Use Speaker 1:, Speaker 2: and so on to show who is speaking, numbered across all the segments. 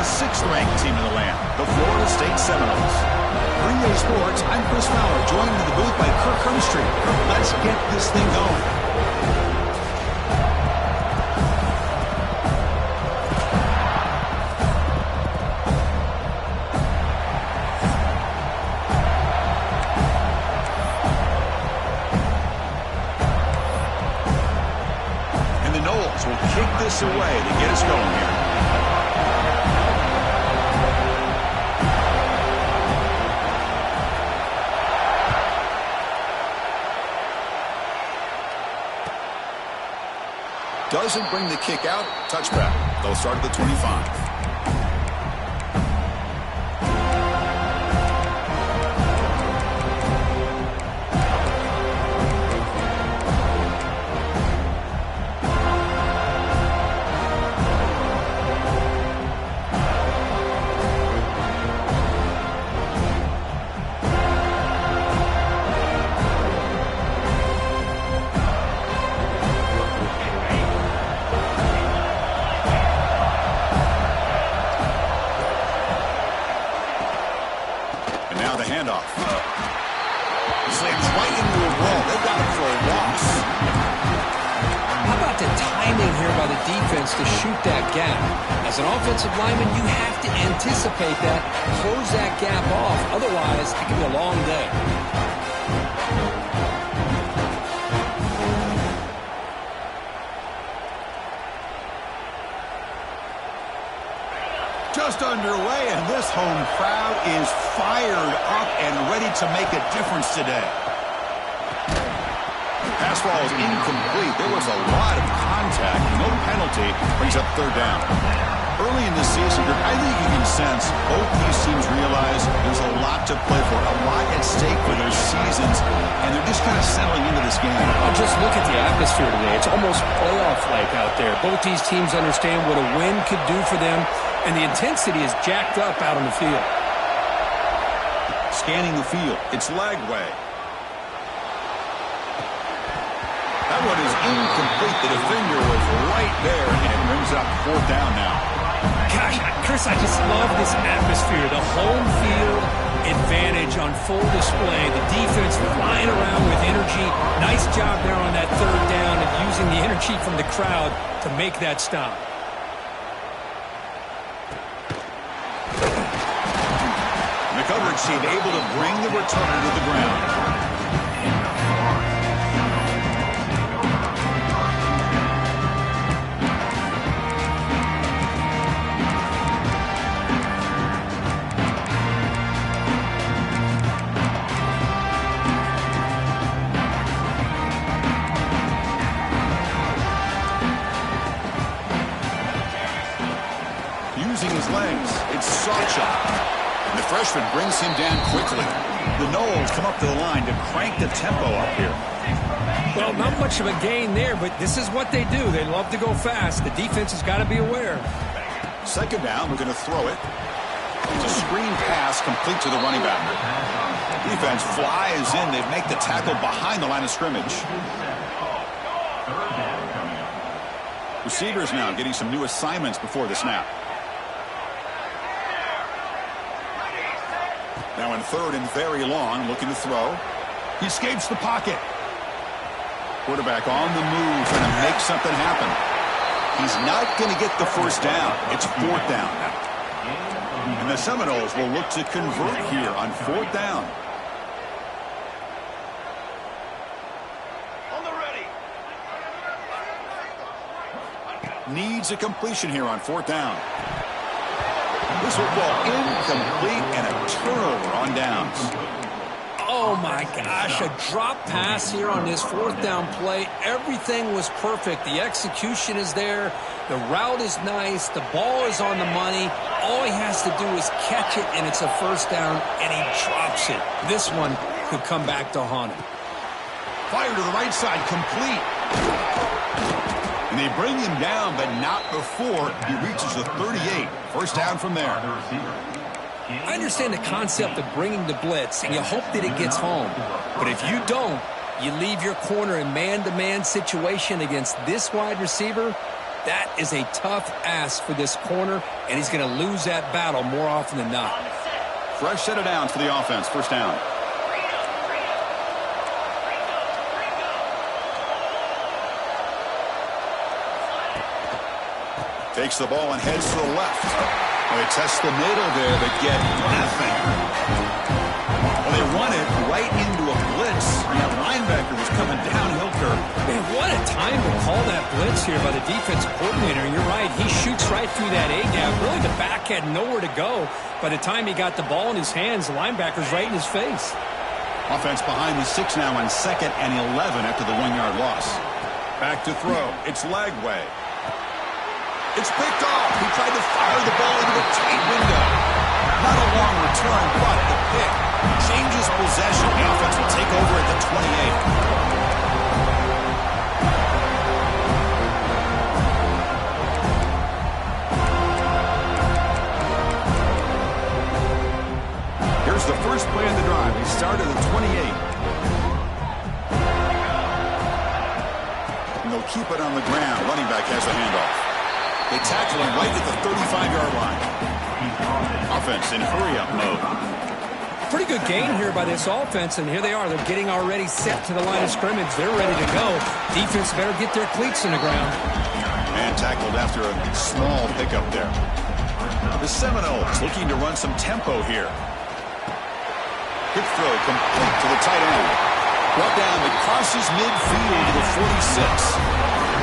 Speaker 1: sixth-ranked team in the land, the Florida State Seminoles.
Speaker 2: Green Day Sports, I'm Chris Fowler, joined in the booth by Kirk Hermstreet. Let's get this thing going.
Speaker 1: And the Noles will kick this away to get us going here. Doesn't bring the kick out. Touchback. They'll start at the 25. Slams right into a wall. They've got him for a loss.
Speaker 3: How about the timing here by the defense to shoot that gap? As an offensive lineman, you have to anticipate that, close that gap off. Otherwise, it can be a long day.
Speaker 1: Just underway, and this home crowd is fired up and ready to make a difference today. Pass ball is incomplete. There was a lot of contact. No penalty. Brings up third down. Early in the season, I think you can sense both these teams realize there's a lot to play for, a lot at stake for their seasons, and they're just kind of settling into this game.
Speaker 3: I'll just look at the atmosphere today. It's almost playoff-like out there. Both these teams understand what a win could do for them, and the intensity is jacked up out on the field.
Speaker 1: Scanning the field. It's Lagway. That one is incomplete. The defender was right there, and it brings up fourth down now.
Speaker 3: Gosh, Chris, I just love this atmosphere. The home field advantage on full display. The defense flying around with energy. Nice job there on that third down and using the energy from the crowd to make that stop.
Speaker 1: The coverage team able to bring the returner to the ground. Using his legs, it's Ncaa. The freshman brings him down quickly. The Noles come up to the line to crank the tempo up here.
Speaker 3: Well, not much of a gain there, but this is what they do. They love to go fast. The defense has got to be aware.
Speaker 1: Second down, we're going to throw it. It's a screen pass complete to the running back. Defense flies in. They make the tackle behind the line of scrimmage. Receivers now getting some new assignments before the snap. Now in third and very long, looking to throw. He escapes the pocket. Quarterback on the move, trying to make something happen. He's not going to get the first down. It's fourth down now. And the Seminoles will look to convert here on fourth down. On the ready. Needs a completion here on fourth down. This will ball incomplete and a turnover on downs.
Speaker 3: Oh, my gosh, a drop pass here on this fourth down play. Everything was perfect. The execution is there. The route is nice. The ball is on the money. All he has to do is catch it, and it's a first down, and he drops it. This one could come back to haunt him.
Speaker 1: Fire to the right side, complete. And they bring him down, but not before he reaches the 38. First down from there.
Speaker 3: I understand the concept of bringing the blitz, and you hope that it gets home. But if you don't, you leave your corner in man-to-man situation against this wide receiver, That is a tough ask for this corner, and he's going to lose that battle more often than not.
Speaker 1: Fresh set of downs for the offense. First down. Takes the ball and heads to the left. They test the middle there, but get nothing. Well, they run it right into a blitz. That linebacker was coming downhill curve.
Speaker 3: Man, what a time to call that blitz here by the defensive coordinator. You're right. He shoots right through that A-gap. Really, the back had nowhere to go. By the time he got the ball in his hands, the linebacker's right in his face.
Speaker 1: Offense behind the 6 now on 2nd and 11 after the 1-yard loss. Back to throw. It's Lagway. It's picked off. He tried to fire the ball into a tight window. Not a long return, but the pick changes possession. The offense will take over at the 28. Here's the first play of the drive. He started at 28. And they'll keep it on the ground. Running back has the handoff. They tackle him right at the 35-yard line. Offense in hurry-up mode.
Speaker 3: Pretty good gain here by this offense, and here they are. They're getting already set to the line of scrimmage. They're ready to go. Defense better get their cleats in the ground.
Speaker 1: And tackled after a small pickup there. The Seminoles looking to run some tempo here. Quick throw complete to the tight end. Brought down, it crosses midfield to the 46.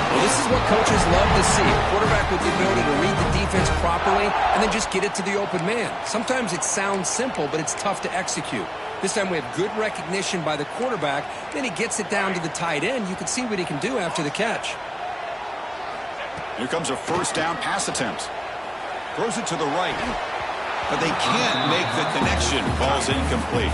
Speaker 3: Well, this is what coaches love to see. A quarterback with the ability to read the defense properly and then just get it to the open man. Sometimes it sounds simple, but it's tough to execute. This time we have good recognition by the quarterback. Then he gets it down to the tight end. You can see what he can do after the catch.
Speaker 1: Here comes a first down pass attempt. Throws it to the right. But they can't make the connection. Ball's incomplete.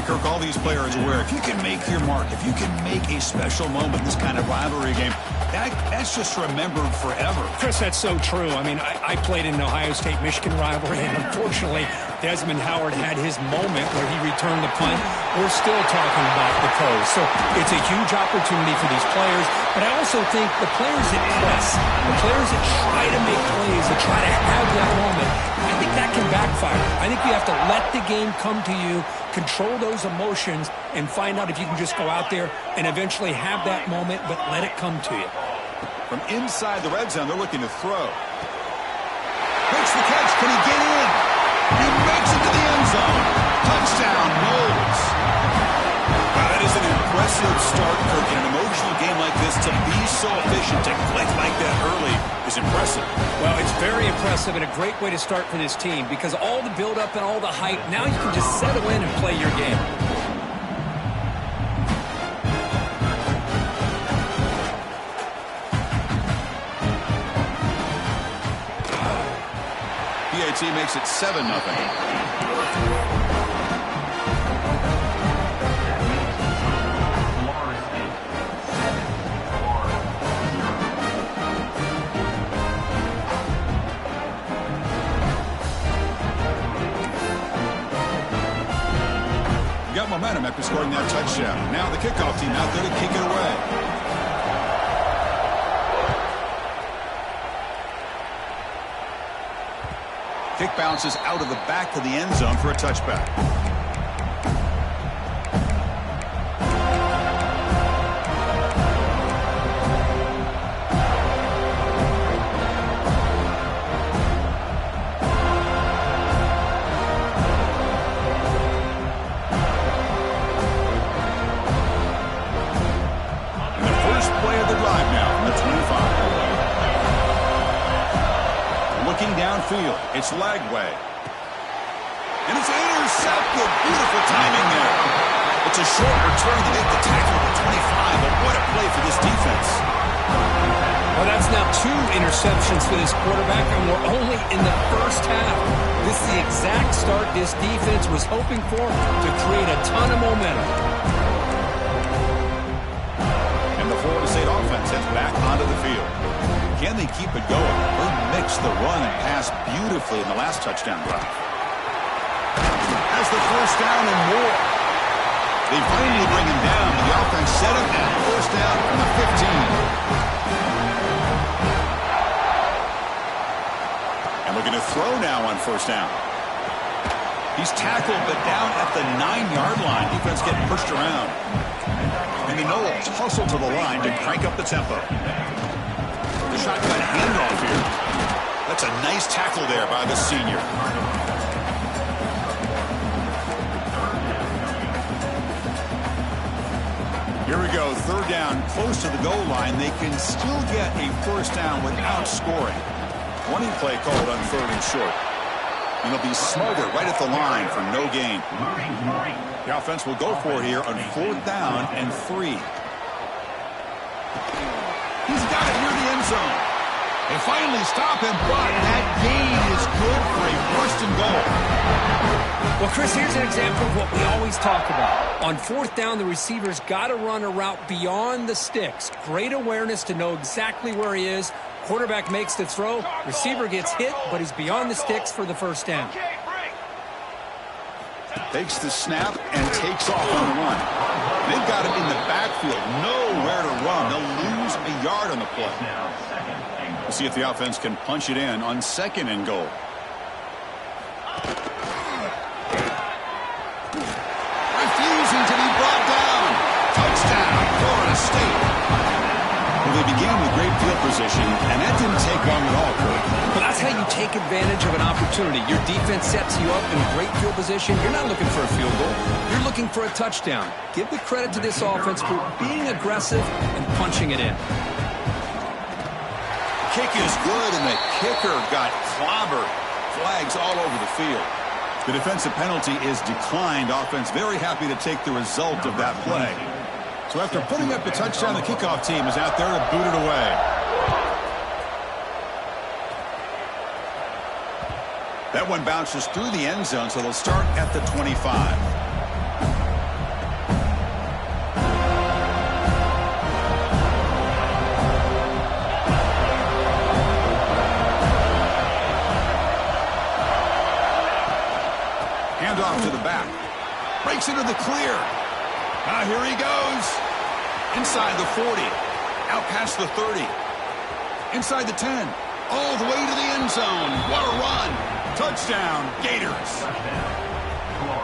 Speaker 1: Kirk, all these players are aware, if you can make your mark, if you can make a special moment in this kind of rivalry game, that's just remembered forever.
Speaker 3: Chris, that's so true. I mean, I played in an Ohio State-Michigan rivalry, and unfortunately, Desmond Howard had his moment where he returned the punt. We're still talking about the pros. So it's a huge opportunity for these players, but I also think the players that press, the players that try to make plays, that try to have that moment, I think that can backfire. I think you have to let the game come to you, control those emotions, and find out if you can just go out there and eventually have that moment, but let it come to you.
Speaker 1: From inside the red zone, they're looking to throw. Makes the catch. Can he get in? He makes it to the end zone. Touchdown, Knowles. Wow, that is an impressive start, Kirk. In an emotional game like this, to be so efficient, to click like that early is impressive.
Speaker 3: Well, it's very impressive and a great way to start for this team because all the build-up and all the hype, now you can just settle in and play your game.
Speaker 1: PAT makes it 7-0. Got momentum after scoring that touchdown. Now the kickoff team out there to kick it away. Kick bounces out of the back of the end zone for a touchback. And the first play of the drive now from the 25. Looking downfield, it's Lagway. And it's intercepted. Beautiful timing there. It's a short return to make the tackle at the 25, but what a play for this defense.
Speaker 3: Well, that's now 2 interceptions for this quarterback, and we're only in the first half. This is the exact start this defense was hoping for to create a ton of momentum.
Speaker 1: And the Florida State offense heads back onto the field. Can they keep it going? They mixed the run and pass beautifully in the last touchdown drive. Has the first down and more. They finally bring him down. The offense set him at first down from the 15. And looking to throw now on first down. He's tackled, but down at the 9-yard line. Defense getting pushed around. And the Knowles hustle to the line to crank up the tempo. The shotgun handoff here. That's a nice tackle there by the senior. Here we go, third down, close to the goal line. They can still get a first down without scoring. Running play called on third and short. And it'll be Smolder right at the line for no gain. The offense will go for it here on fourth down and 3. He's got it near the end zone. They finally stop him, but that gain is good for a first and goal.
Speaker 3: Well, Chris, here's an example of what we always talk about. On fourth down, the receiver's got to run a route beyond the sticks. Great awareness to know exactly where he is. Quarterback makes the throw. Receiver gets hit, but he's beyond the sticks for the first down.
Speaker 1: Takes the snap and takes off on the run. They've got him in the backfield. Nowhere to run. They'll lose a yard on the play. We'll see if the offense can punch it in on second and goal. Refusing to be brought down. Touchdown, Florida State. Well, they began with great field position, and that didn't take long at all, Kurt.
Speaker 3: Well, that's how you take advantage of an opportunity. Your defense sets you up in great field position. You're not looking for a field goal. You're looking for a touchdown. Give the credit to this offense for being aggressive and punching it in.
Speaker 1: Kick is good, and the kicker got clobbered. Flags all over the field. The defensive penalty is declined. Offense very happy to take the result of that play. So after putting up the touchdown, the kickoff team is out there to boot it away. That one bounces through the end zone, so they'll start at the 25. Handoff to the back. Breaks into the clear. Here he goes. Inside the 40. Out past the 30. Inside the 10. All the way to the end zone. What a run. Touchdown, Gators.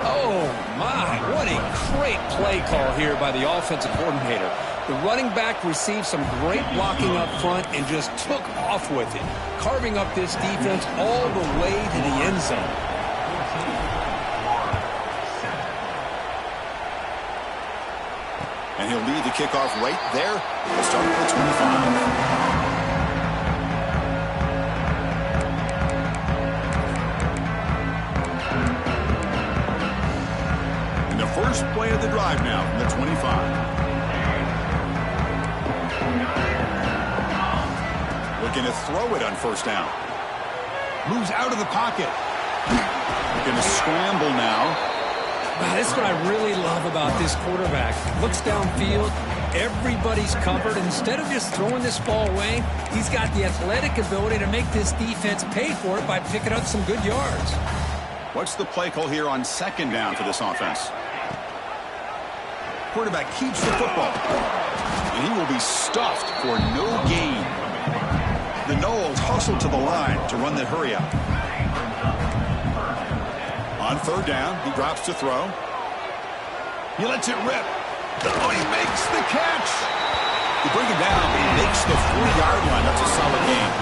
Speaker 3: Oh, my. What a great play call here by the offensive coordinator. The running back received some great blocking up front and just took off with it, carving up this defense all the way to the end zone.
Speaker 1: And he'll lead the kickoff right there. We'll start at the 25. And the first play of the drive now from the 25. Looking to throw it on first down. Moves out of the pocket. Going to scramble now.
Speaker 3: Wow, this is what I really love about this quarterback. Looks downfield, everybody's covered. Instead of just throwing this ball away, he's got the athletic ability to make this defense pay for it by picking up some good yards.
Speaker 1: What's the play call here on second down for this offense? Quarterback keeps the football. And he will be stuffed for no gain. The Knowles hustle to the line to run the hurry up. On third down, he drops to throw. He lets it rip. Oh, he makes the catch. You bring him down. He makes the 40-yard line. That's a solid game.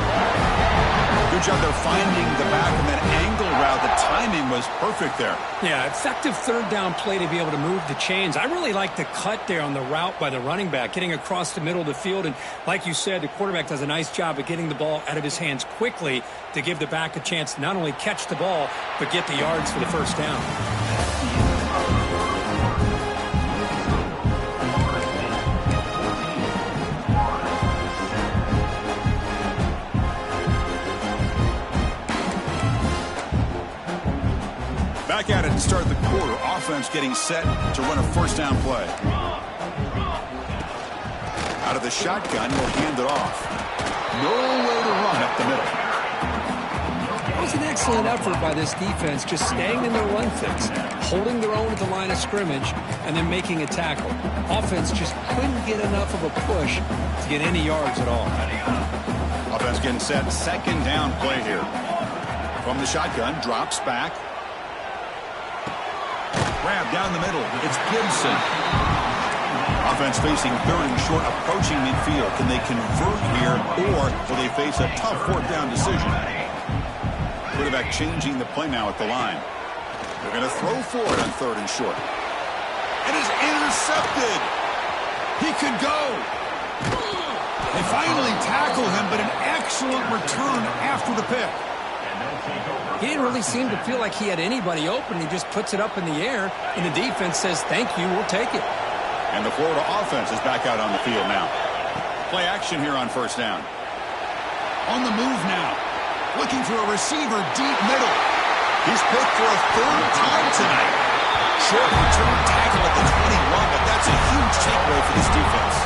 Speaker 1: Good job there finding the back and that angle route. The timing was perfect there.
Speaker 3: Yeah, effective third down play to be able to move the chains. I really like the cut there on the route by the running back, getting across the middle of the field. And like you said, the quarterback does a nice job of getting the ball out of his hands quickly to give the back a chance to not only catch the ball, but get the yards for the first down.
Speaker 1: Back at it to start the quarter. Offense getting set to run a first down play. Out of the shotgun, will hand it off. Nowhere to run up the middle.
Speaker 3: It was an excellent effort by this defense, just staying in their run fix, holding their own at the line of scrimmage, and then making a tackle. Offense just couldn't get enough of a push to get any yards at all.
Speaker 1: Offense getting set. Second down play here. From the shotgun, drops back. Grab down the middle. It's Gibson. Offense facing third and short, approaching midfield. Can they convert here, or will they face a tough fourth down decision? Quarterback changing the play now at the line. They're going to throw for it on third and short. It is intercepted. He could go. They finally tackle him, but an excellent return after the pick.
Speaker 3: He didn't really seem to feel like he had anybody open. He just puts it up in the air, and the defense says, thank you, we'll take it.
Speaker 1: And the Florida offense is back out on the field now. Play action here on first down.
Speaker 2: On the move now. Looking for a receiver deep middle.
Speaker 1: He's picked for a third time tonight. Short return tackle at the 21, but that's a huge takeaway for this defense.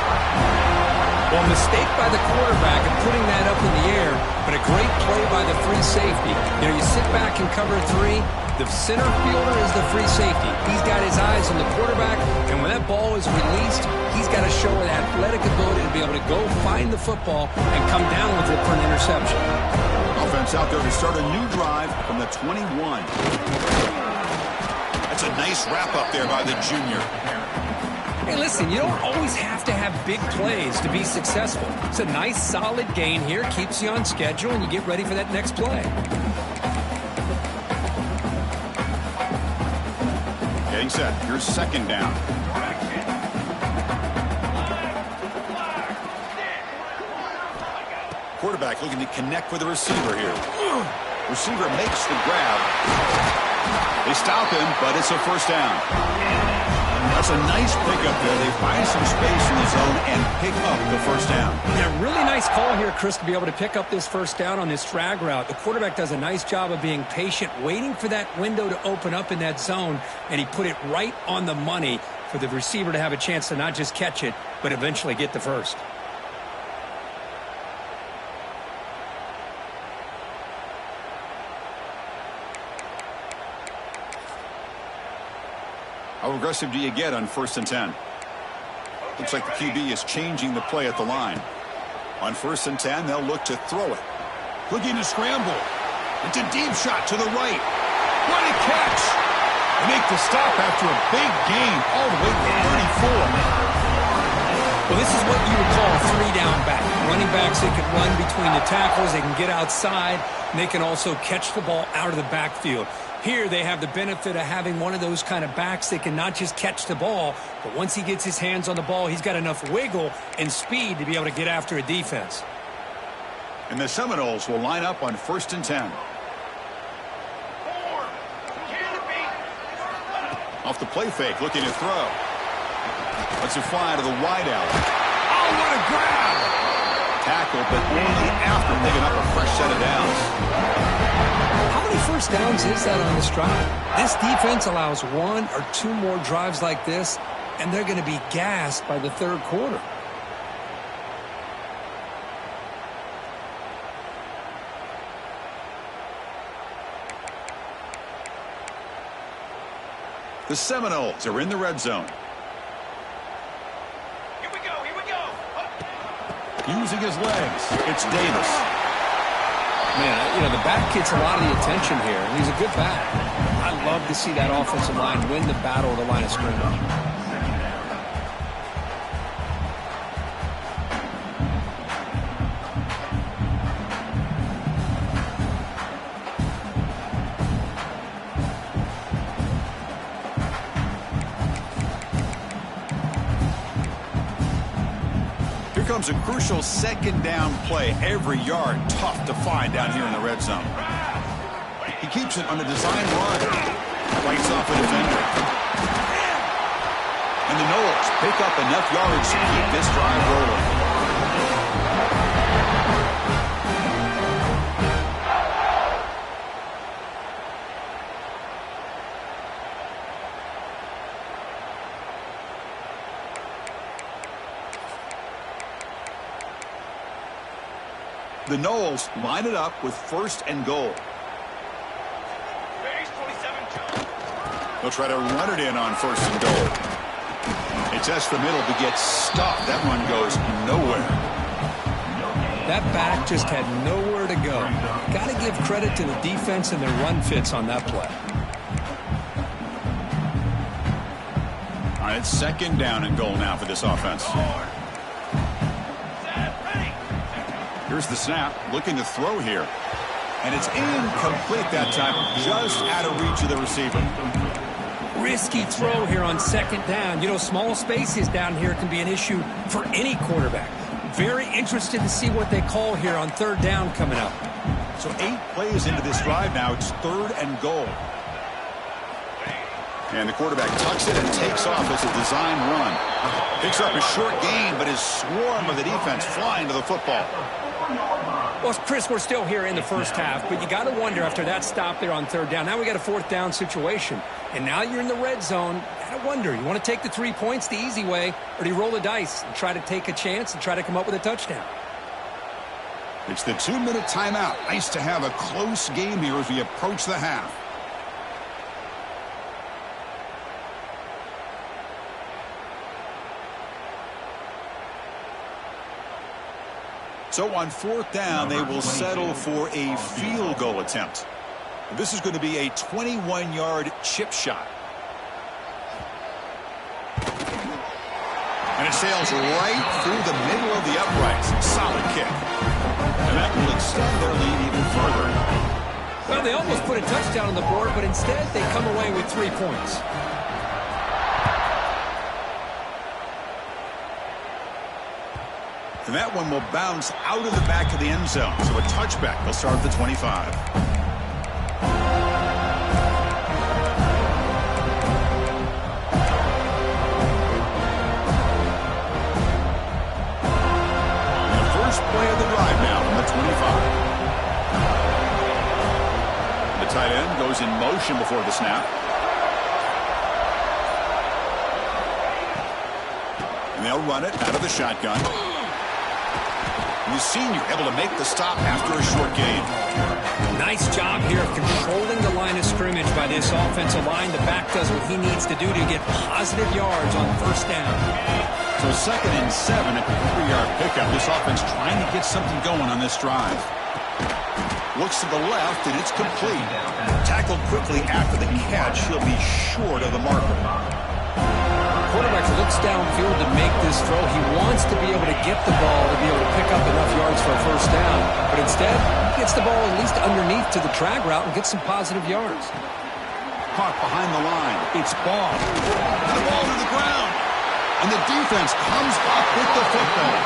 Speaker 3: Well, mistake by the quarterback of putting that up in the air, but a great play by the free safety. You know, you sit back and cover three. The center fielder is the free safety. He's got his eyes on the quarterback, and when that ball is released, he's got to show an athletic ability to be able to go find the football and come down with it for an interception.
Speaker 1: Offense out there to start a new drive from the 21. That's a nice wrap-up there by the junior.
Speaker 3: Hey, listen, you don't always have to have big plays to be successful. It's a nice, solid gain here, keeps you on schedule, and you get ready for that next play.
Speaker 1: Getting set. Here's second down. Quarterback looking to connect with the receiver here. Receiver makes the grab. They stop him, but it's a first down. That's a nice pickup there. They find some space in the zone and pick up the first down.
Speaker 3: Yeah, really nice call here, Chris, to be able to pick up this first down on this drag route. The quarterback does a nice job of being patient, waiting for that window to open up in that zone, and he put it right on the money for the receiver to have a chance to not just catch it, but eventually get the first.
Speaker 1: How aggressive do you get on 1st and 10? Looks like the QB is changing the play at the line. On 1st and 10, they'll look to throw it.
Speaker 2: Looking to scramble. It's a deep shot to the right. What a catch! They make the stop after a big gain all the way to the 34.
Speaker 3: Well, this is what you would call a three-down back. Running backs, they can run between the tackles, they can get outside, and they can also catch the ball out of the backfield. Here they have the benefit of having one of those kind of backs that can not just catch the ball, but once he gets his hands on the ball, he's got enough wiggle and speed to be able to get after a defense.
Speaker 1: And the Seminoles will line up on 1st and 10. Off the play fake, looking to throw. Lets it fly to the wide out.
Speaker 2: Oh, what a grab!
Speaker 1: Tackle, but only after picking up a fresh set of downs.
Speaker 3: How many first downs is that on this drive? This defense allows one or two more drives like this, and they're going to be gassed by the third quarter.
Speaker 1: The Seminoles are in the red zone.
Speaker 2: Here we go, here we go.
Speaker 1: Using his legs, it's Davis.
Speaker 3: Man, you know, the back gets a lot of the attention here. He's a good back. I love to see that offensive line win the battle at the line of scrimmage.
Speaker 1: Comes a crucial second down play. Every yard tough to find down here in the red zone. He keeps it on a design run. Fights off a defender. And the Noles pick up enough yards to keep this drive rolling. The Noles line it up with 1st and goal. They'll try to run it in on 1st and goal. They test the middle to get stopped. That run goes nowhere.
Speaker 3: That back just had nowhere to to go. Got to give credit to the defense and their run fits on that play.
Speaker 1: All right, it's second down and goal now for this offense. Here's the snap, looking to throw here. And it's incomplete that time, just out of reach of the receiver.
Speaker 3: Risky throw here on second down. You know, small spaces down here can be an issue for any quarterback. Very interested to see what they call here on third down coming up.
Speaker 1: So 8 plays into this drive now. It's third and goal. And the quarterback tucks it and takes off as a design run. Picks up a short gain, but his swarm of the defense flying to the football.
Speaker 3: Well, Chris, we're still here in the first half, but you got to wonder after that stop there on third down. Now we got a fourth down situation, and now you're in the red zone. You got to wonder, you want to take the 3 points the easy way, or do you roll the dice and try to take a chance and try to come up with a touchdown?
Speaker 1: It's the 2-minute timeout. Nice to have a close game here as we approach the half. So on fourth down, they will settle for a field goal attempt. This is going to be a 21-yard chip shot. And it sails right through the middle of the uprights. Solid kick. And that will extend their lead even further.
Speaker 3: Well, they almost put a touchdown on the board, but instead they come away with 3 points.
Speaker 1: And that one will bounce out of the back of the end zone. So a touchback will start at the 25. And the first play of the drive now from the 25. The tight end goes in motion before the snap. And they'll run it out of the shotgun. The senior able to make the stop after a short gain.
Speaker 3: Nice job here of controlling the line of scrimmage by this offensive line. The back does what he needs to do to get positive yards on first down.
Speaker 1: So 2nd and 7 at the 3-yard pickup. This offense trying to get something going on this drive. Looks to the left, and it's complete. Tackled quickly after the catch. He'll be short of the marker.
Speaker 3: Quarterback looks downfield to make this throw. He wants to be able to get the ball to be able to pick up enough yards for a first down. But instead, he gets the ball at least underneath to the drag route and gets some positive yards.
Speaker 1: Caught behind the line. It's ball. And the ball to the ground. And the defense comes up with the football.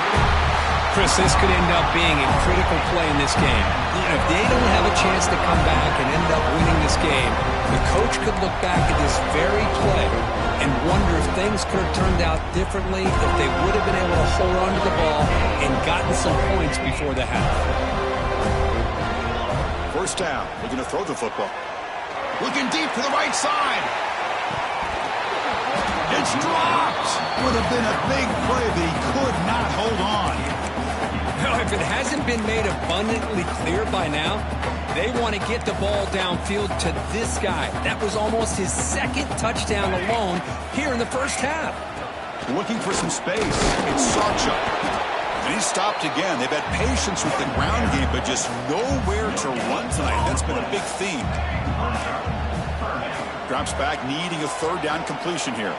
Speaker 3: Chris, this could end up being a critical play in this game. If they don't have a chance to come back and end up winning this game, the coach could look back at this very play and wonder if things could have turned out differently if they would have been able to hold on to the ball and gotten some points before the half.
Speaker 1: First down. We're going to throw the football. Looking deep to the right side. It's dropped. Would have been a big play, but he could not hold on.
Speaker 3: If it hasn't been made abundantly clear by now, they want to get the ball downfield to this guy. That was almost his 2nd touchdown alone here in the first half.
Speaker 1: Looking for some space. It's Ncaa. And he's stopped again. They've had patience with the ground game, but just nowhere to run tonight. That's been a big theme. Drops back, needing a 3rd down completion here.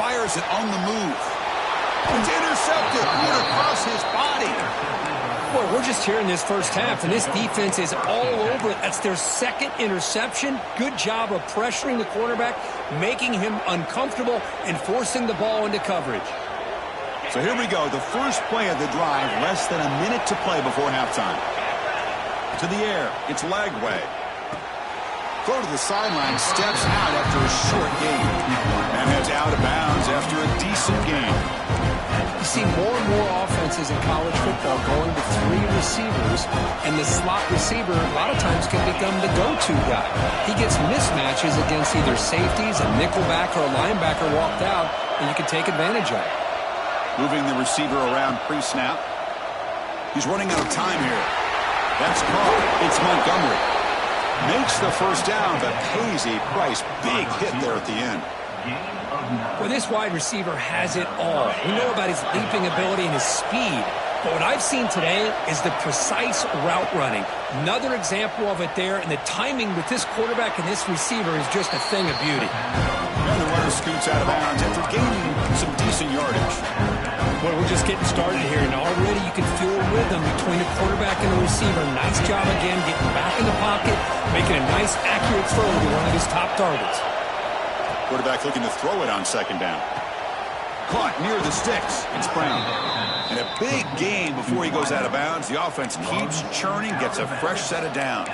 Speaker 1: Fires it on the move. It's intercepted right across his body.
Speaker 3: Boy, we're just here in this first half, and this defense is all over it. That's their 2nd interception. Good job of pressuring the quarterback, making him uncomfortable, and forcing the ball into coverage.
Speaker 1: So here we go, the first play of the drive, less than a minute to play before halftime. To the air, it's Lagway. Throw to the sideline, steps out after a short gain. And heads out of bounds after a decent gain.
Speaker 3: You see more and more offenses in college football going to 3 receivers, and the slot receiver a lot of times can become the go-to guy. He gets mismatches against either safeties, a nickelback, or a linebacker walked out, and you can take advantage of it.
Speaker 1: Moving the receiver around pre-snap. He's running out of time here. That's caught. It's Montgomery. Makes the first down, but pays a price. Big hit there at the end.
Speaker 3: Well, this wide receiver has it all. We know about his leaping ability and his speed. But what I've seen today is the precise route running. Another example of it there, and the timing with this quarterback and this receiver is just a thing of beauty.
Speaker 1: And the runner scoots out of bounds after gaining some decent yardage.
Speaker 3: Well, we're just getting started here, and already you can feel a rhythm between the quarterback and the receiver. Nice job again getting back in the pocket, making a nice, accurate throw to one of his top targets.
Speaker 1: Quarterback looking to throw it on second down. Caught near the sticks. It's Brown. And a big gain before he goes out of bounds. The offense keeps churning, gets a fresh set of downs.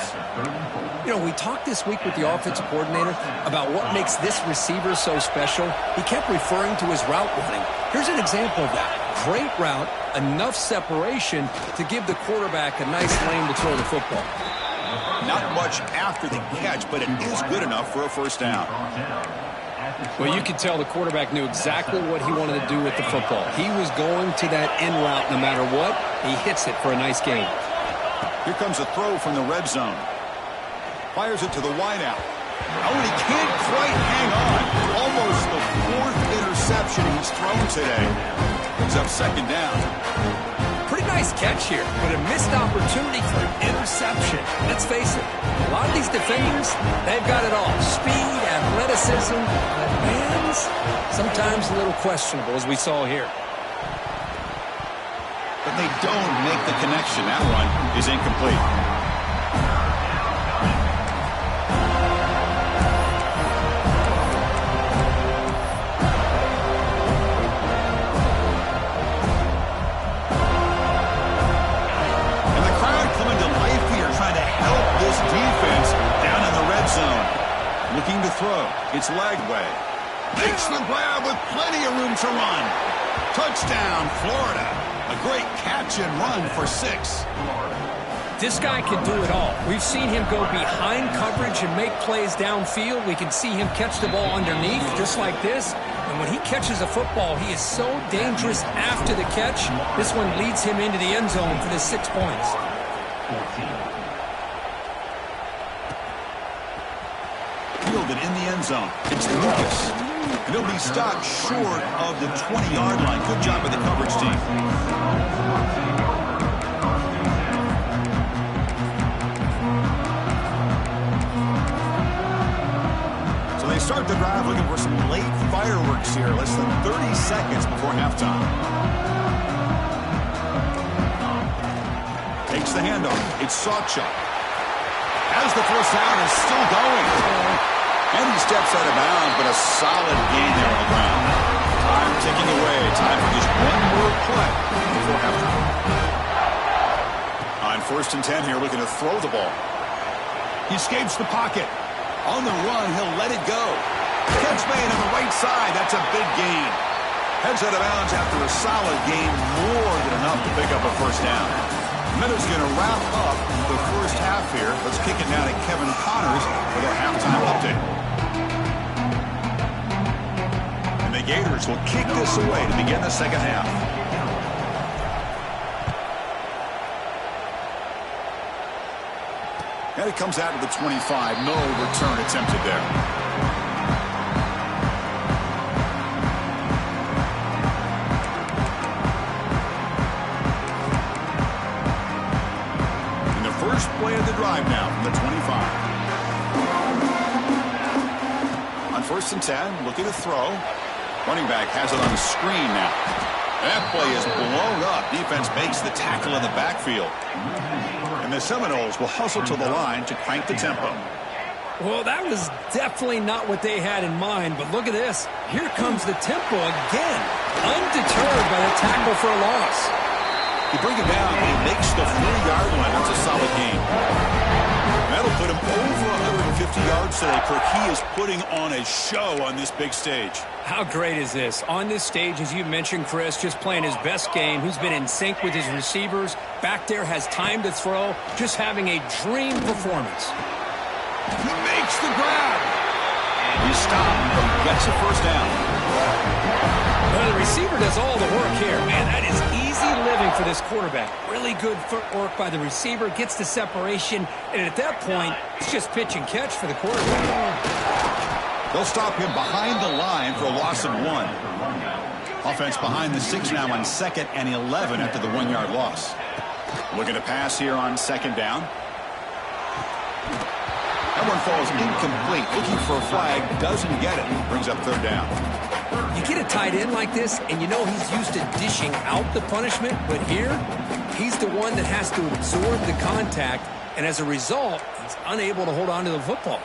Speaker 3: You know, we talked this week with the offensive coordinator about what makes this receiver so special. He kept referring to his route running. Here's an example of that. Great route, enough separation to give the quarterback a nice lane to throw the football.
Speaker 1: Not much after the catch, but it is good enough for a first down.
Speaker 3: Well, you could tell the quarterback knew exactly what he wanted to do with the football. He was going to that in route no matter what. He hits it for a nice gain.
Speaker 1: Here comes a throw from the red zone. Fires it to the wideout. Oh, and he can't quite hang on. Almost the fourth interception he's thrown today. He's up second down.
Speaker 3: Pretty nice catch here, but a missed opportunity for an interception. Let's face it, a lot of these defenders, they've got it all. Speed, athleticism, but hands, sometimes a little questionable, as we saw here.
Speaker 1: But they don't make the connection. That one is incomplete. Defense down in the red zone. Looking to throw. It's Lagway. Makes the grab with plenty of room to run. Touchdown, Florida. A great catch and run for 6.
Speaker 3: This guy can do it all. We've seen him go behind coverage and make plays downfield. We can see him catch the ball underneath just like this. And when he catches a football, he is so dangerous after the catch. This one leads him into the end zone for the 6 points.
Speaker 1: Fielded in the end zone. It's Lucas. And he'll be stopped short of the 20-yard line. Good job by the coverage team. So they start the drive looking for some late fireworks here. Less than 30 seconds before halftime. Takes the handoff. It's Sawchuk. As the first down is still going. And he steps out of bounds, but a solid gain there on the ground. Time ticking away. Time for just one more play before halftime. On 1st and 10 here, looking to throw the ball. He escapes the pocket. On the run, he'll let it go. Catch made on the right side. That's a big gain. Heads out of bounds after a solid gain, more than enough to pick up a first down. Miller's going to wrap up the first half here. Let's kick it down to Kevin Connors with our halftime update. And the Gators will kick this away to begin the second half. And it comes out to the 25. No return attempted there. Play of the drive now from the 25. On 1st and 10, looking to throw. Running back has it on the screen now. That play is blown up. Defense makes the tackle in the backfield. And the Seminoles will hustle to the line to crank the tempo.
Speaker 3: Well, that was definitely not what they had in mind, but look at this. Here comes the tempo again. Undeterred by the tackle for a loss.
Speaker 1: You bring it down, and he makes the 4-yard line. That's a solid game. That'll put him over 150 yards today. Kirk, he is putting on a show on this big stage.
Speaker 3: How great is this? On this stage, as you mentioned, Chris, just playing his best game. He's been in sync with his receivers. Back there, has time to throw. Just having a dream performance.
Speaker 1: He makes the grab. He stopped, but he gets a first down.
Speaker 3: Well, the receiver does all the work here. Man, that is easy living for this quarterback. Really good footwork by the receiver. Gets the separation. And at that point, it's just pitch and catch for the quarterback.
Speaker 1: They'll stop him behind the line for a loss of 1. Offense behind the 6 now on 2nd and 11 after the 1-yard loss. Looking to pass here on 2nd down. That one falls incomplete. Looking for a flag. Doesn't get it. Brings up 3rd down.
Speaker 3: You get a tight end like this, and you know he's used to dishing out the punishment, but here, he's the one that has to absorb the contact, and as a result, he's unable to hold on to the football.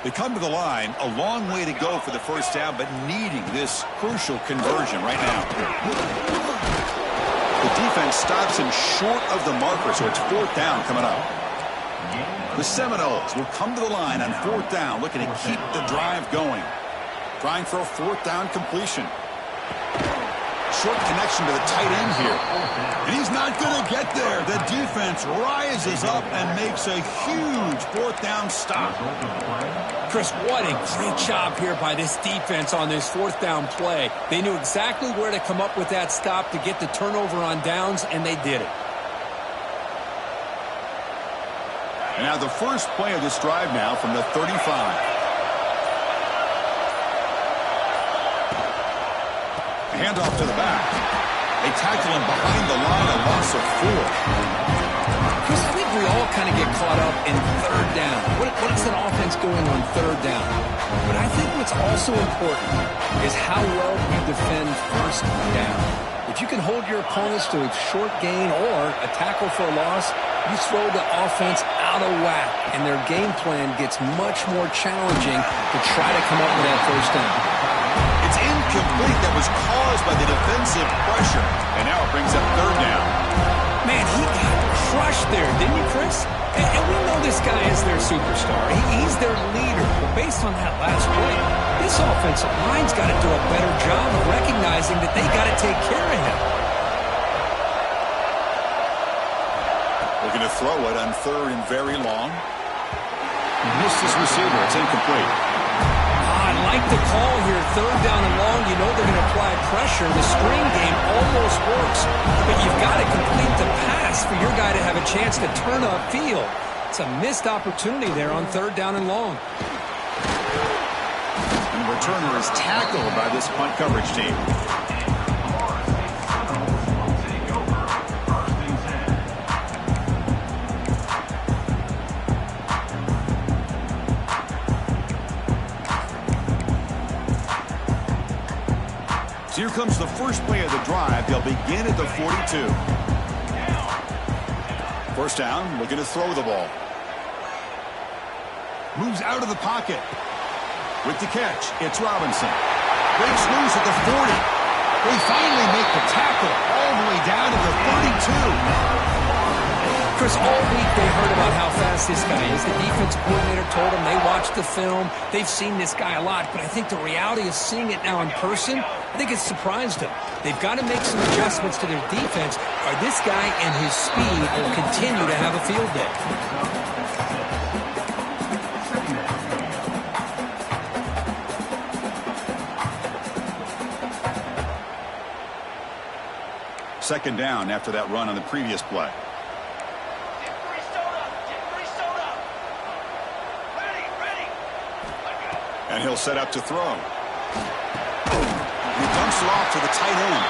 Speaker 1: They come to the line, a long way to go for the 1st down, but needing this crucial conversion right now. The defense stops him short of the marker, so it's 4th down coming up. The Seminoles will come to the line on 4th down, looking to keep the drive going. Trying for a 4th down completion. Short connection to the tight end here. And he's not going to get there. The defense rises up and makes a huge 4th down stop.
Speaker 3: Chris, what a great job here by this defense on this 4th down play. They knew exactly where to come up with that stop to get the turnover on downs, and they did it.
Speaker 1: And now the first play of this drive now from the 35. Handoff to the back. They tackle him behind the line, a loss of 4.
Speaker 3: Chris, I think we all kind of get caught up in 3rd down. What is an offense doing on 3rd down? But I think what's also important is how well you defend 1st down. If you can hold your opponents to a short gain or a tackle for a loss, you throw the offense out of whack, and their game plan gets much more challenging to try to come up with that 1st down.
Speaker 1: It's incomplete. That was caused by the defensive pressure. And now it brings up 3rd down.
Speaker 3: Man, he got crushed there, didn't you, Chris? And we know this guy is their superstar. He's their leader. But based on that last play, this offensive line's got to do a better job of recognizing that they got to take care of him.
Speaker 1: Looking to throw it on 3rd and very long. Missed his receiver. It's incomplete.
Speaker 3: I like the call here. 3rd down and long. You know they're going to apply pressure. The screen game almost works, but you've got to complete the pass for your guy to have a chance to turn upfield. It's a missed opportunity there on 3rd down and long.
Speaker 1: And the returner is tackled by this punt coverage team. Here comes the first play of the drive. They'll begin at the 42. 1st down, looking to throw the ball. Moves out of the pocket. With the catch, it's Robinson. Breaks loose at the 40. They finally make the tackle all the way down to the 32.
Speaker 3: Chris, all week they heard about how fast this guy is. The defense coordinator told them they watched the film. They've seen this guy a lot, but I think the reality of seeing it now in person, I think it's surprised them. They've got to make some adjustments to their defense, or this guy and his speed will continue to have a field day.
Speaker 1: 2nd down after that run on the previous play. And he'll set up to throw. He dumps it off to the tight end.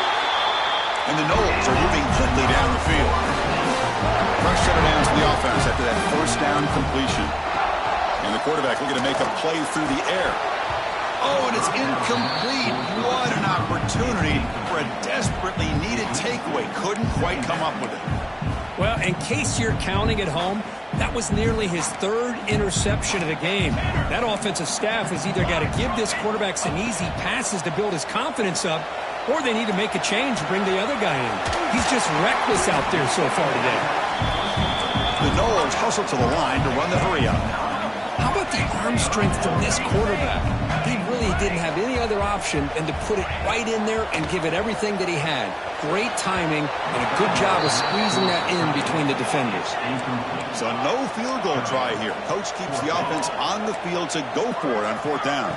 Speaker 1: And the Noles are moving quickly down the field. Fresh set down to the offense after that 1st down completion. And the quarterback looking to make a play through the air. Oh, and it's incomplete. What an opportunity for a desperately needed takeaway. Couldn't quite come up with it.
Speaker 3: Well, in case you're counting at home, that was nearly his 3rd interception of the game. That offensive staff has either got to give this quarterback some easy passes to build his confidence up, or they need to make a change and bring the other guy in. He's just reckless out there so far today.
Speaker 1: The Noles hustle to the line to run the hurry-up.
Speaker 3: How about the arm strength from this quarterback? He really didn't have any other option than to put it right in there and give it everything that he had. Great timing and a good job of squeezing that in between the defenders.
Speaker 1: So no field goal try here. Coach keeps the offense on the field to go for it on 4th down.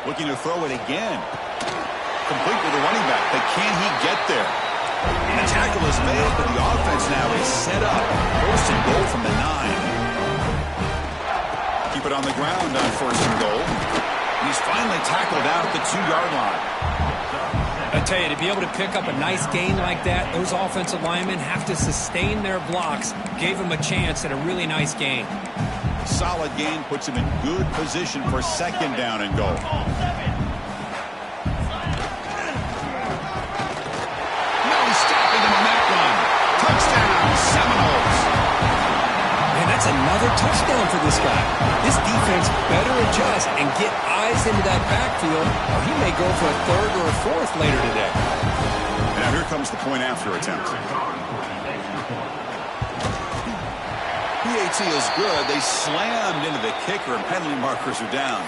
Speaker 1: Looking to throw it again. Complete with the running back, but can he get there? The tackle is made, but the offense now is set up. 1st and goal from the 9. Keep it on the ground on 1st and goal. He's finally tackled out at the 2-yard line.
Speaker 3: I tell you, to be able to pick up a nice gain like that, those offensive linemen have to sustain their blocks. Gave him a chance at a really nice gain.
Speaker 1: Solid gain puts him in good position for second down and goal.
Speaker 2: No stopping him on that run. Touchdown, Seminoles.
Speaker 3: Man, that's another touchdown for this guy. This defense better adjust and get eyes into that backfield, or he may go for a third or a fourth later today.
Speaker 1: Now here comes the point after attempt. PAT is good. They slammed into the kicker, and penalty markers are down.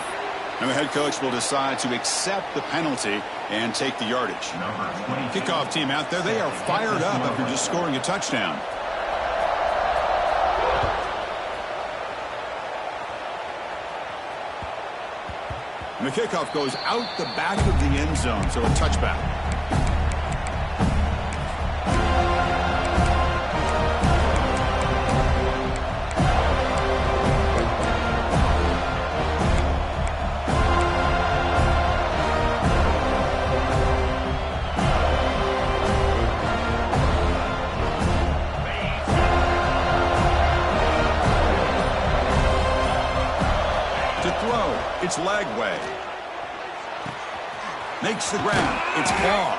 Speaker 1: And the head coach will decide to accept the penalty and take the yardage.
Speaker 2: Kickoff team out there, they are fired up after just scoring a touchdown.
Speaker 1: And the kickoff goes out the back of the end zone, so a touchback. It's leg way. Makes the ground. It's ball.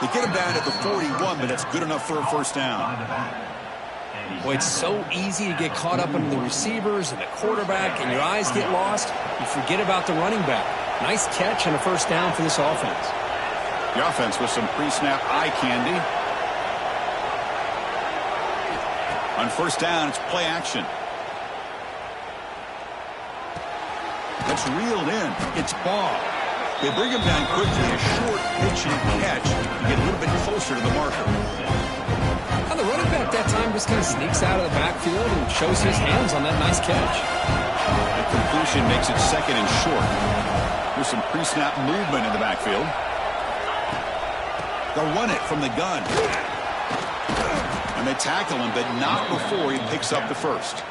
Speaker 1: They get him down at the 41, but that's good enough for a first down.
Speaker 3: Boy, it's so easy to get caught up into the receivers and the quarterback, and your eyes get lost. You forget about the running back. Nice catch and a first down for this offense.
Speaker 1: The offense with some pre-snap eye candy. On first down, it's play action. That's reeled in. It's ball. They bring him down quickly. A short pitch and catch to get a little bit closer to the marker.
Speaker 3: Now the running back that time just kind of sneaks out of the backfield and shows his hands on that nice catch.
Speaker 1: The completion makes it second and short. There's some pre-snap movement in the backfield. They'll run it from the gun. And they tackle him, but not before he picks up the first.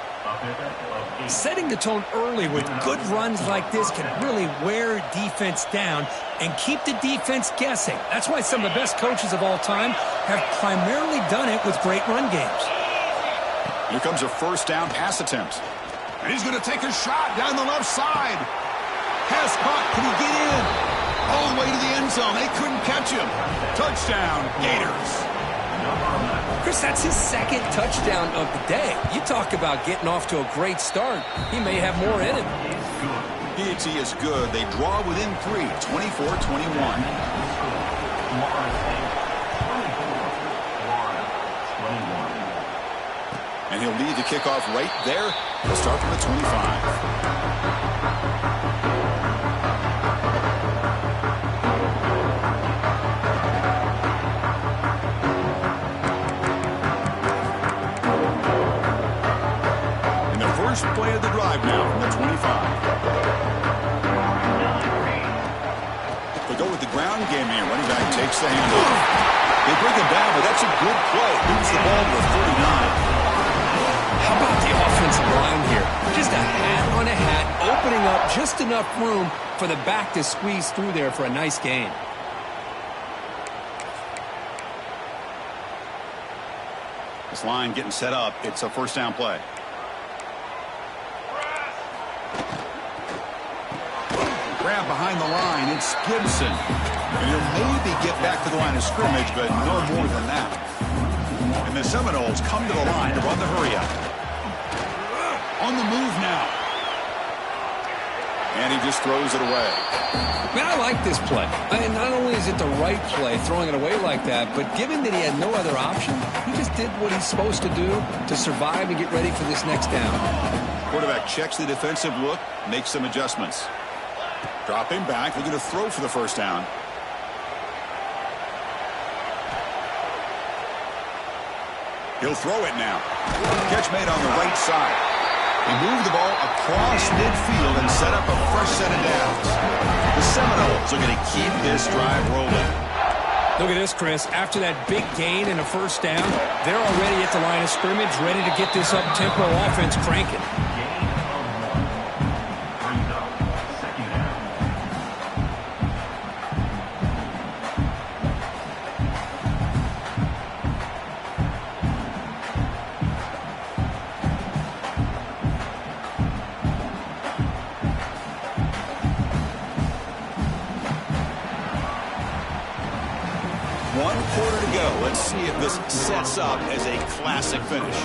Speaker 3: Setting the tone early with good runs like this can really wear defense down and keep the defense guessing. That's why some of the best coaches of all time have primarily done it with great run games.
Speaker 1: Here comes a first down pass attempt.
Speaker 2: And he's going to take a shot down the left side. Pass caught. Can he get in? All the way to the end zone. They couldn't catch him. Touchdown, Gators.
Speaker 3: Chris, that's his second touchdown of the day. You talk about getting off to a great start. He may have more in him.
Speaker 1: PAT is good. They draw within 3, 24-21. And he'll lead the kickoff right there. He'll start from the 25. First play of the drive now from the 25. They go with the ground game here. Running back takes the handoff. They bring him down, but that's a good play. Moves the ball to the 39.
Speaker 3: How about the offensive line here? Just a hat on a hat, opening up just enough room for the back to squeeze through there for a nice gain.
Speaker 1: This line getting set up. It's a first down play. Grab behind the line. It's Gibson. And he'll maybe get back to the line of scrimmage, but no more than that. And the Seminoles come to the line to run the hurry up. On the move now. And he just throws it away.
Speaker 3: Man, I like this play. And not only is it the right play, throwing it away like that, but given that he had no other option, he just did what he's supposed to do to survive and get ready for this next down.
Speaker 1: Quarterback checks the defensive look, makes some adjustments. Dropping back, looking to throw for the first down. He'll throw it now. Catch made on the right side. He moved the ball across midfield and set up a fresh set of downs. The Seminoles are going to keep this drive rolling.
Speaker 3: Look at this, Chris. After that big gain and a first down, they're already at the line of scrimmage, ready to get this up-tempo offense cranking.
Speaker 1: see if this sets up as a classic finish.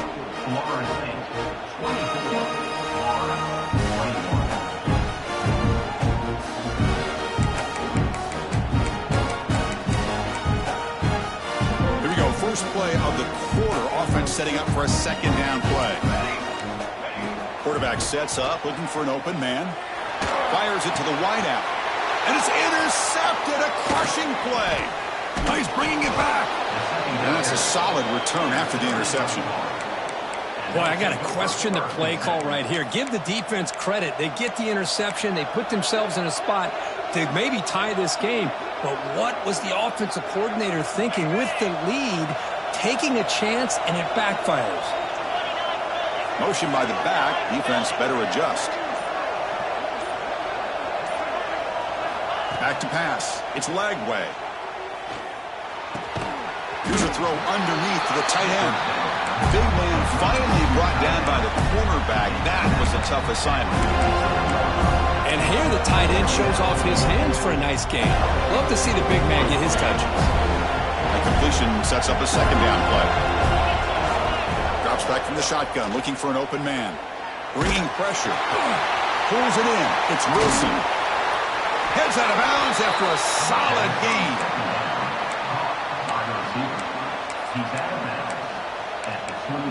Speaker 1: Here we go. First play of the quarter. Offense setting up for a second down play. Quarterback sets up, looking for an open man. Fires it to the wideout. And it's intercepted. A crushing play. He's bringing it back. And that's a solid return after the interception.
Speaker 3: Boy, I got to question the play call right here. Give the defense credit. They get the interception. They put themselves in a spot to maybe tie this game. But what was the offensive coordinator thinking with the lead, taking a chance, and it backfires?
Speaker 1: Motion by the back. Defense better adjust. Back to pass. It's leg way. Here's a throw underneath to the tight end. Big man finally brought down by the cornerback. That was a tough assignment.
Speaker 3: And here the tight end shows off his hands for a nice game. Love to see the big man get his touches.
Speaker 1: The completion sets up a second down play. Drops back from the shotgun, looking for an open man. Bringing pressure. Pulls it in. It's Wilson. Heads out of bounds after a solid gain.
Speaker 4: He's out of bounds at the 29.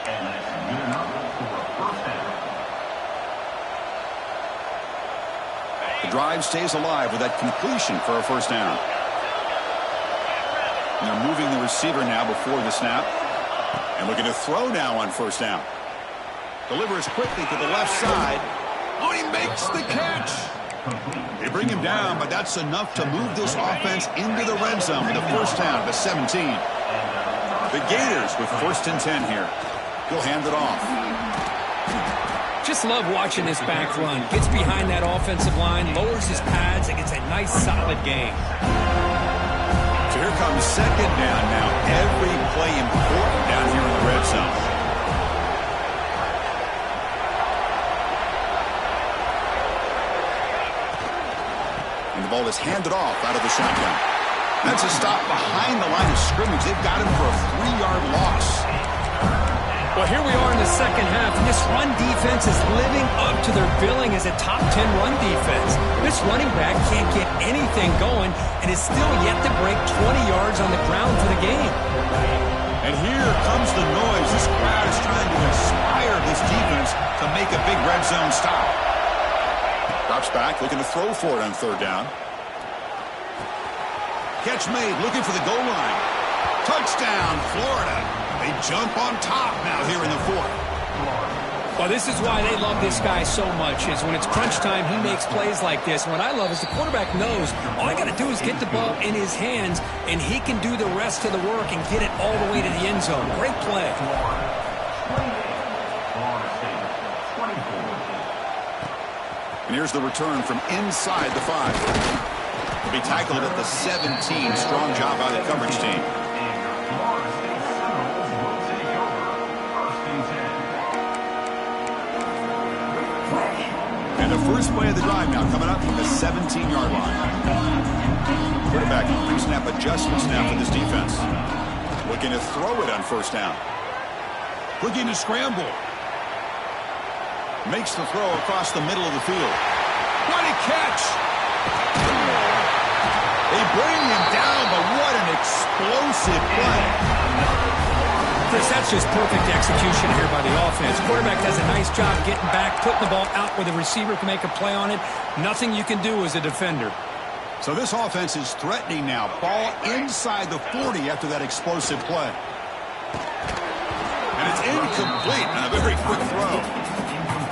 Speaker 4: And that's good enough for a first down.
Speaker 1: The drive stays alive with that completion for a first down. And they're moving the receiver now before the snap. And looking to throw now on first down. Delivers quickly to the left side. Oh, he makes the catch. They bring him down, but that's enough to move this offense into the red zone with a first down to 17. The Gators with first and 10 here. He'll hand it off.
Speaker 3: Just love watching this back run. Gets behind that offensive line, lowers his pads, and gets a nice solid gain.
Speaker 1: So here comes second down now. Every play important down here in the red zone. And the ball is handed off out of the shotgun. That's a stop behind the line of scrimmage. They've got him for a 3-yard loss.
Speaker 3: Well, here we are in the second half. This run defense is living up to their billing as a top 10 run defense. This running back can't get anything going and is still yet to break 20 yards on the ground for the game.
Speaker 1: And here comes the noise. This crowd is trying to inspire this defense to make a big red zone stop. Drops back, looking to throw for it on third down. Catch made, looking for the goal line. Touchdown, Florida. They jump on top now here in the fourth.
Speaker 3: Well, this is why they love this guy so much, is when it's crunch time, he makes plays like this. And what I love is the quarterback knows all I got to do is get the ball in his hands, and he can do the rest of the work and get it all the way to the end zone. Great play.
Speaker 1: And here's the return from inside the 5. Will be tackled at the 17. Strong job by the coverage team. And the first play of the drive now coming up from the 17-yard line. Quarterback pre-snap adjustments now for this defense. Looking to throw it on first down.
Speaker 2: Looking to scramble.
Speaker 1: Makes the throw across the middle of the field.
Speaker 2: What a catch!
Speaker 1: They bring him down, but what an explosive play.
Speaker 3: Chris, that's just perfect execution here by the offense. Quarterback does a nice job getting back, putting the ball out where the receiver can make a play on it. Nothing you can do as a defender.
Speaker 1: So this offense is threatening now. Ball inside the 40 after that explosive play. And it's incomplete on a very quick throw.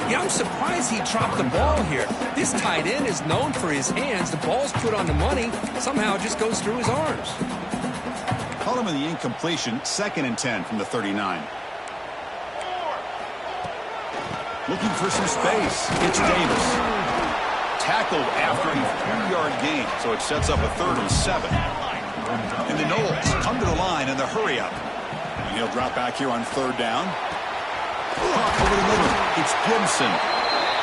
Speaker 3: Yeah, I'm surprised he dropped the ball here. This tight end is known for his hands. The ball's put on the money. Somehow it just goes through his arms.
Speaker 1: Call him in the incompletion. 2nd and 10 from the 39. Looking for some space. It's Davis. Tackled after a 3-yard gain, so it sets up a 3rd and 7. And the Knowles come to the line in the hurry up. And he'll drop back here on 3rd down. Over the middle, it's Gibson.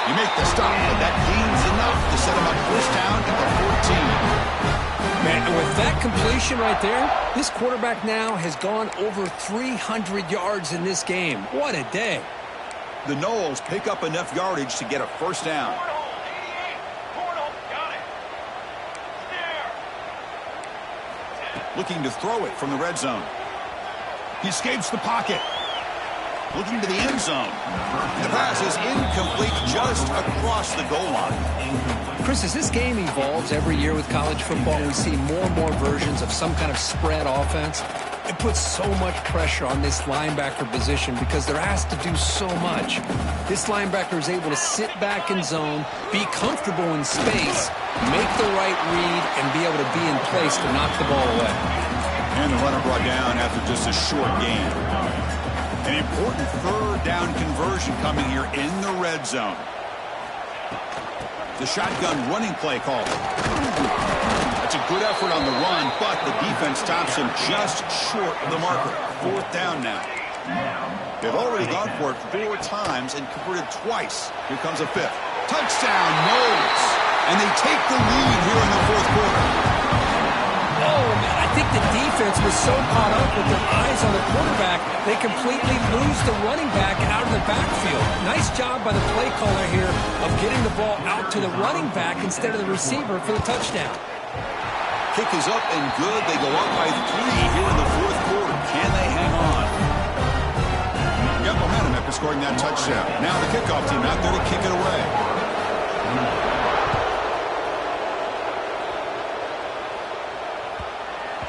Speaker 1: You make the stop, but that gains enough to set him up first down at the 14.
Speaker 3: Man, and with that completion right there, this quarterback now has gone over 300 yards in this game. What a day.
Speaker 1: The Noles pick up enough yardage to get a first down. Looking to throw it from the red zone. He escapes the pocket. Looking to the end zone. The pass is incomplete just across the goal line.
Speaker 3: Chris, as this game evolves every year with college football, we see more and more versions of some kind of spread offense. It puts so much pressure on this linebacker position because they're asked to do so much. This linebacker is able to sit back in zone, be comfortable in space, make the right read, and be able to be in place to knock the ball away.
Speaker 1: And the runner brought down after just a short gain. An important third down conversion coming here in the red zone. The shotgun running play call. That's a good effort on the run, but the defense stops him just short of the marker. Fourth down now. They've already gone for it 4 times and converted twice. Here comes a fifth. Touchdown, Noles. And they take the lead here in the fourth quarter.
Speaker 3: Oh, man, I think the defense was so caught up with their eyes on the quarterback, they completely lose the running back out of the backfield. Nice job by the play caller here of getting the ball out to the running back instead of the receiver for the touchdown.
Speaker 1: Kick is up and good. They go up by 3 here in the fourth quarter. Can they hang on? Got momentum after scoring that touchdown. Now the kickoff team out there to kick it away.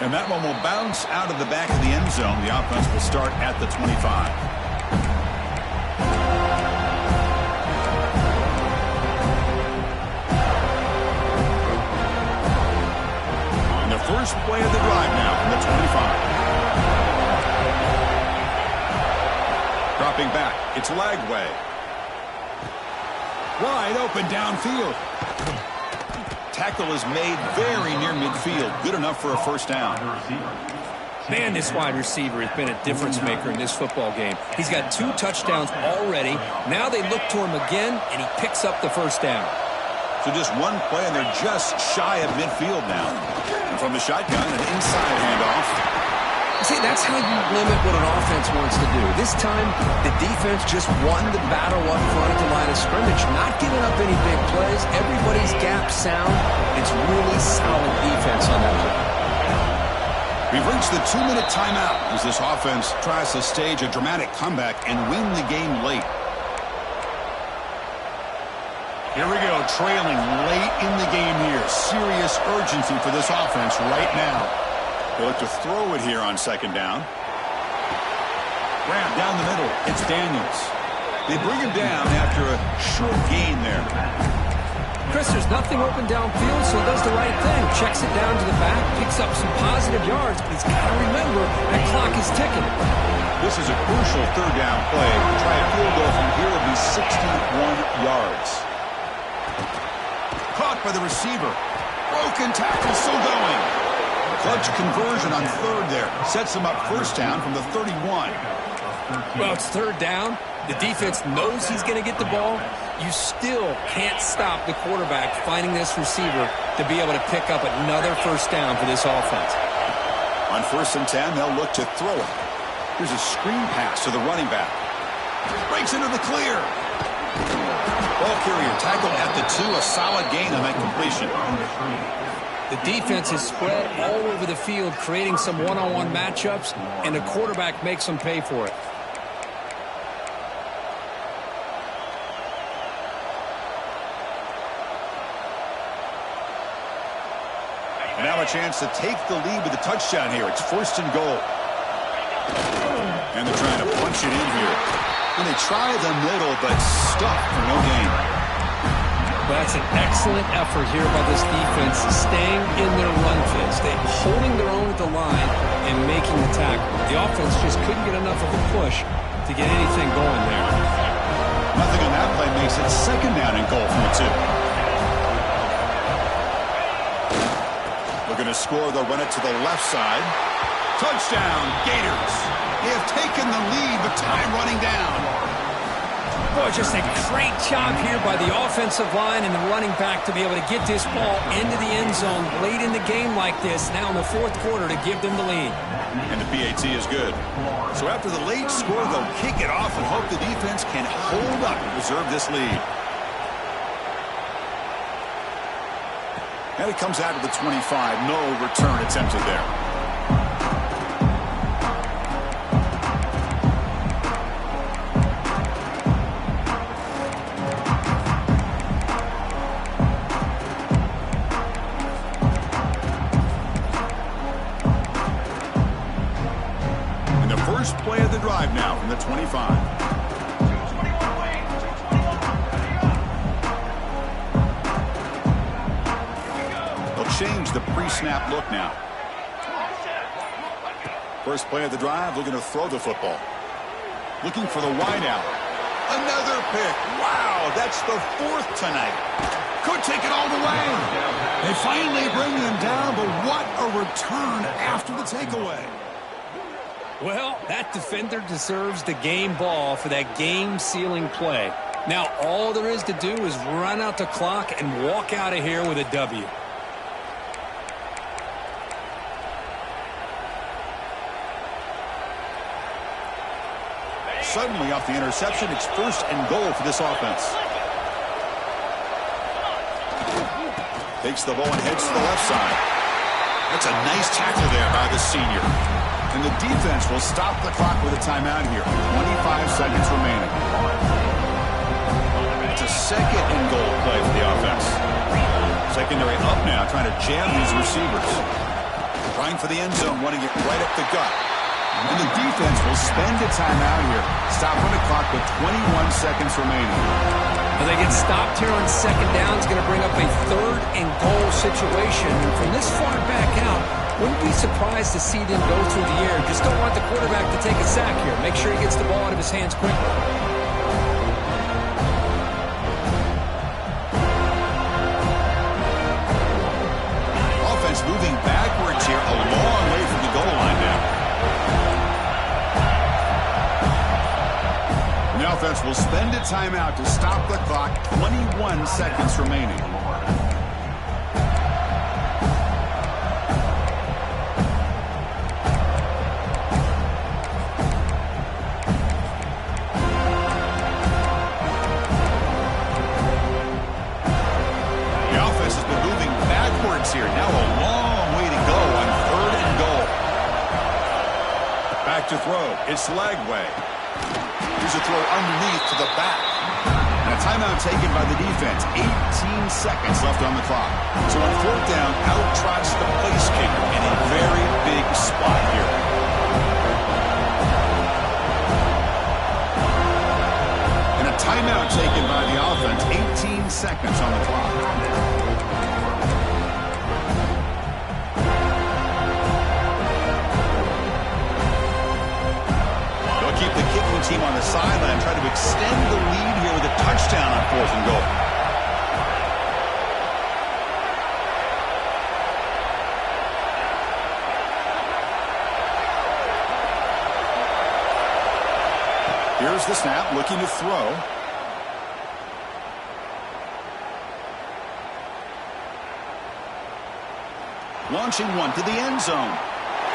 Speaker 1: And that one will bounce out of the back of the end zone. The offense will start at the 25. And the first play of the drive now from the 25. Dropping back. It's Lagway. Wide open downfield. Tackle is made very near midfield. Good enough for a first down.
Speaker 3: Man, this wide receiver has been a difference maker in this football game. He's got 2 touchdowns already. Now they look to him again, and he picks up the first down.
Speaker 1: So just one play, and they're just shy of midfield now. And from the shotgun, an inside handoff.
Speaker 3: See, that's how you limit what an offense wants to do. This time, the defense just won the battle up front at the line of scrimmage, not giving up any big plays. Everybody's gap sound. It's really solid defense on that one.
Speaker 1: We've reached the 2-minute timeout as this offense tries to stage a dramatic comeback and win the game late. Here we go, trailing late in the game here. Serious urgency for this offense right now. They look to throw it here on second down. Grab down the middle. It's Daniels. They bring him down after a short gain there.
Speaker 3: Chris, there's nothing open downfield, so he does the right thing. Checks it down to the back, picks up some positive yards, but he's got to remember that clock is ticking.
Speaker 1: This is a crucial third down play. Try a field goal from here will be 61 yards. Caught by the receiver. Broken tackle, still going. Clutch conversion on third there. Sets them up first down from the 31.
Speaker 3: Well, it's third down. The defense knows he's going to get the ball. You still can't stop the quarterback finding this receiver to be able to pick up another first down for this offense.
Speaker 1: On 1st and 10, they'll look to throw it. Here's a screen pass to the running back. Breaks into the clear. Ball carrier tackled at the 2. A solid gain on that completion.
Speaker 3: The defense is spread all over the field, creating some one-on-one matchups, and the quarterback makes them pay for it.
Speaker 1: And now a chance to take the lead with a touchdown here. It's 1st and goal. And they're trying to punch it in here. And they try the middle, but stuck for no gain.
Speaker 3: Well, that's an excellent effort here by this defense, staying in their run phase. They're holding their own at the line and making the tackle. The offense just couldn't get enough of a push to get anything going there.
Speaker 1: Nothing on that play makes it 2nd down and goal from the 2. Looking to score, they'll run it to the left side. Touchdown, Gators. They have taken the lead, but time running down.
Speaker 3: Boy, just a great job here by the offensive line and the running back to be able to get this ball into the end zone late in the game like this, now in the fourth quarter, to give them the lead.
Speaker 1: And the PAT is good. So after the late score, they'll kick it off and hope the defense can hold up and preserve this lead. And it comes out of the 25. No return attempted there. First play of the drive now from the 25. They'll change the pre-snap look now. First play of the drive, looking to throw the football. Looking for the wide out. Another pick. Wow, that's the fourth tonight. Could take it all the way. They finally bring him down, but what a return after the takeaway.
Speaker 3: Well, that defender deserves the game ball for that game-sealing play. Now, all there is to do is run out the clock and walk out of here with a W.
Speaker 1: Suddenly, off the interception, it's first and goal for this offense. Takes the ball and heads to the left side. That's a nice tackle there by the senior. And the defense will stop the clock with a timeout here. 25 seconds remaining. It's a second and goal play for the offense. Secondary up now, trying to jam these receivers. Trying for the end zone, wanting it right up the gut. And the defense will spend a timeout here. Stopping the clock with 21 seconds remaining.
Speaker 3: Well, they get stopped here on second down. It's going to bring up a third and goal situation. And from this far back out, wouldn't be surprised to see them go through the air. Just don't want the quarterback to take a sack here. Make sure he gets the ball out of his hands quickly.
Speaker 1: Offense moving backwards here, a long way from the goal line now. And the offense will spend a timeout to stop the clock. 21 seconds remaining. Here. Now a long way to go on third and goal. Back to throw. It's Lagway. Here's a throw underneath to the back. And a timeout taken by the defense. 18 seconds left on the clock. So on fourth down, out trots the place kicker in a very big spot here. And a timeout taken by the offense. 18 seconds on the clock. Keep the kicking team on the sideline, try to extend the lead here with a touchdown on fourth and goal. Here's the snap, looking to throw. Launching one to the end zone.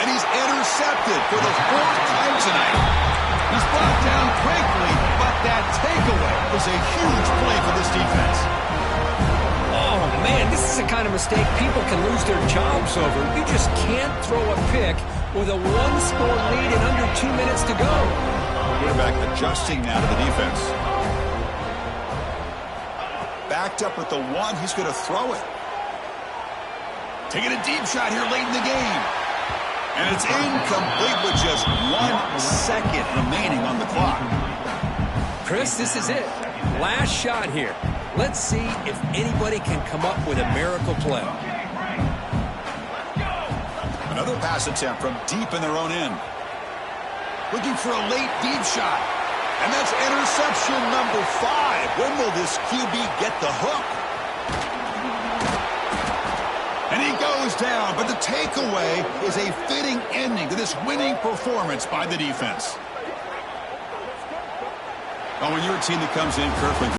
Speaker 1: And he's intercepted for the fourth time tonight. He's brought down quickly, but that takeaway was a huge play for this defense.
Speaker 3: Oh, man, this is the kind of mistake people can lose their jobs over. You just can't throw a pick with a one-score lead and under 2 minutes to go.
Speaker 1: Quarterback adjusting now to the defense. Backed up with the one, he's going to throw it. Taking a deep shot here late in the game. And it's incomplete with just 1 second remaining on the clock.
Speaker 3: Chris, this is it. Last shot here. Let's see if anybody can come up with a miracle play.
Speaker 1: Another pass attempt from deep in their own end. Looking for a late deep shot. And that's interception number 5. When will this QB get the hook? And he goes down, but the takeaway is a fitting ending to this winning performance by the defense. Oh, when you're a team that comes in, Kirkland,